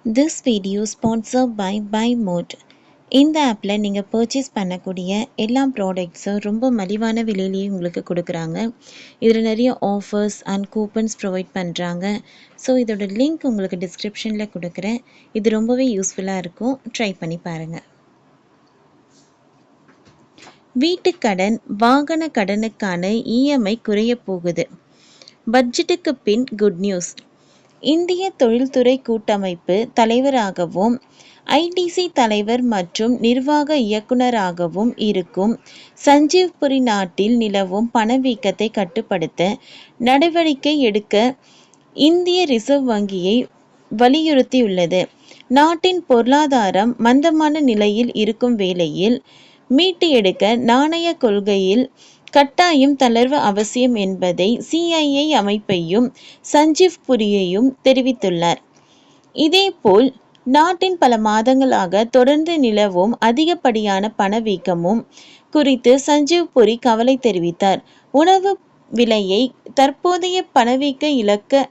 This video sponsored by BuyMode. இந்த ஆப்பில் நீங்கள் பர்ச்சேஸ் பண்ணக்கூடிய எல்லா ப்ராடக்ட்ஸும் ரொம்ப மலிவான விலையிலேயே உங்களுக்கு கொடுக்குறாங்க. இதில் நிறைய ஆஃபர்ஸ் அண்ட் கூப்பன்ஸ் ப்ரொவைட் பண்ணுறாங்க. ஸோ இதோட லிங்க் உங்களுக்கு டிஸ்கிரிப்ஷனில் கொடுக்குறேன். இது ரொம்பவே யூஸ்ஃபுல்லாக இருக்கும். ட்ரை பண்ணி பாருங்கள். வீட்டுக்கடன் வாகன கடனுக்கான இஎம்ஐ குறைய போகுது. பட்ஜெட்டுக்கு பின் குட் நியூஸ். இந்திய தொழில்துறை கூட்டமைப்பு தலைவராகவும் ஐடிசி தலைவர் மற்றும் நிர்வாக இயக்குநராகவும் இருக்கும் சஞ்சீவ் புரி நாட்டில் நிலவும் பணவீக்கத்தை கட்டுப்படுத்த நடவடிக்கை எடுக்க இந்திய ரிசர்வ் வங்கியை வலியுறுத்தியுள்ளது. நாட்டின் பொருளாதாரம் மந்தமான நிலையில் இருக்கும் வேளையில் மீட்டு எடுக்க நாணய கொள்கையில் கட்டாயம் தளர்வு அவசியம் என்பதை சிஐஐ அமைப்பையும் சஞ்சீவ் புரியையும் தெரிவித்துள்ளார். இதேபோல் நாட்டின் பல மாதங்களாக தொடர்ந்து நிலவும் அதிகப்படியான பணவீக்கமும் குறித்து சஞ்சீவ் புரி கவலை தெரிவித்தார். உணவு விலையை தற்போதைய பணவீக்க இலக்க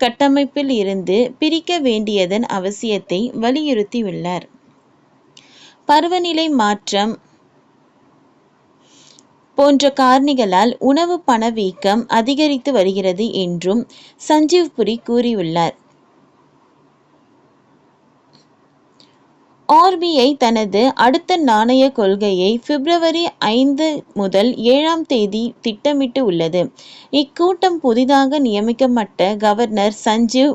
கட்டமைப்பில் இருந்து பிரிக்க வேண்டியதன் அவசியத்தை வலியுறுத்தியுள்ளார். பருவநிலை மாற்றம் போன்ற காரணிகளால் உணவு பணவீக்கம் அதிகரித்து வருகிறது என்றும் சஞ்சீவ் புரி கூறியுள்ளார். ஆர்பிஐ தனது அடுத்த நாணய கொள்கையை பிப்ரவரி 5 முதல் 7 தேதி திட்டமிட்டு உள்ளது. இக்கூட்டம் புதிதாக நியமிக்கப்பட்ட கவர்னர் சஞ்சீவ்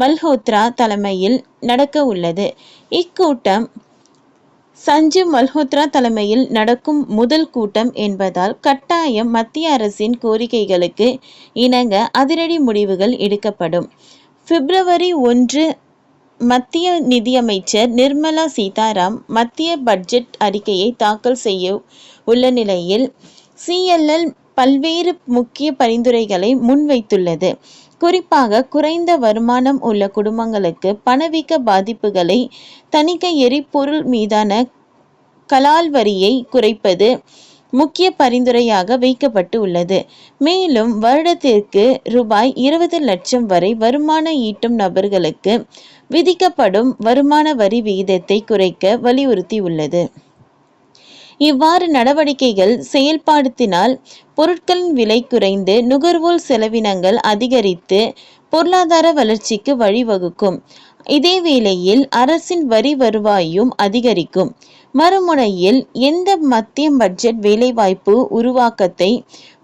மல்ஹோத்ரா தலைமையில் நடக்க உள்ளது. இக்கூட்டம் சஞ்சீவ் மல்ஹோத்ரா தலைமையில் நடக்கும் முதல் கூட்டம் என்பதால் கட்டாயம் மத்திய அரசின் கோரிக்கைகளுக்கு இணங்க அதிரடி முடிவுகள் எடுக்கப்படும். பிப்ரவரி 1 மத்திய நிதியமைச்சர் நிர்மலா சீதாராம் மத்திய பட்ஜெட் அறிக்கையை தாக்கல் செய்ய உள்ள நிலையில் சிஎல்எல் பல்வேறு முக்கிய பரிந்துரைகளை முன்வைத்துள்ளது. குறிப்பாக குறைந்த வருமானம் உள்ள குடும்பங்களுக்கு பணவீக்க பாதிப்புகளை தணிக்க எரிபொருள் மீதான கலால் வரியை குறைப்பது முக்கிய பரிந்துரையாக வைக்கப்பட்டு உள்ளது. மேலும் வருடத்திற்கு ரூபாய் 20 லட்சம் வரை வருமானம் ஈட்டும் நபர்களுக்கு விதிக்கப்படும் வருமான வரி விகிதத்தை குறைக்க வலியுறுத்தியுள்ளது. இவ்வாறு நடவடிக்கைகள் செயல்படுத்தினால் பொருட்களின் விலை குறைந்து நுகர்வோர் செலவினங்கள் அதிகரித்து பொருளாதார வளர்ச்சிக்கு வழிவகுக்கும். இதேவேளையில் அரசின் வரி வருவாயும் அதிகரிக்கும். மறுமுனையில் எந்த மத்திய பட்ஜெட் வேலைவாய்ப்பு உருவாக்கத்தை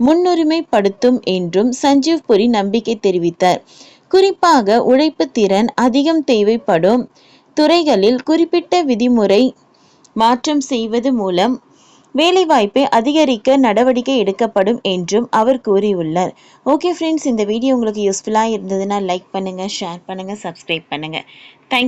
முன்னுரிமைப்படுத்தும் என்றும் சஞ்சீவ் புரி நம்பிக்கை தெரிவித்தார். குறிப்பாக உழைப்பு திறன் அதிகம் தேவைப்படும் துறைகளில் குறிப்பிட்ட விதிமுறை மாற்றம் செய்வது மூலம் வேலைவாய்ப்பை அதிகரிக்க நடவடிக்கை எடுக்கப்படும் என்றும் அவர் கூறியுள்ளார். ஓகே ஃப்ரெண்ட்ஸ், இந்த வீடியோ உங்களுக்கு யூஸ்ஃபுல்லாக இருந்ததுன்னா லைக் பண்ணுங்கள், ஷேர் பண்ணுங்கள், சப்ஸ்கிரைப் பண்ணுங்கள். தேங்க்யூ.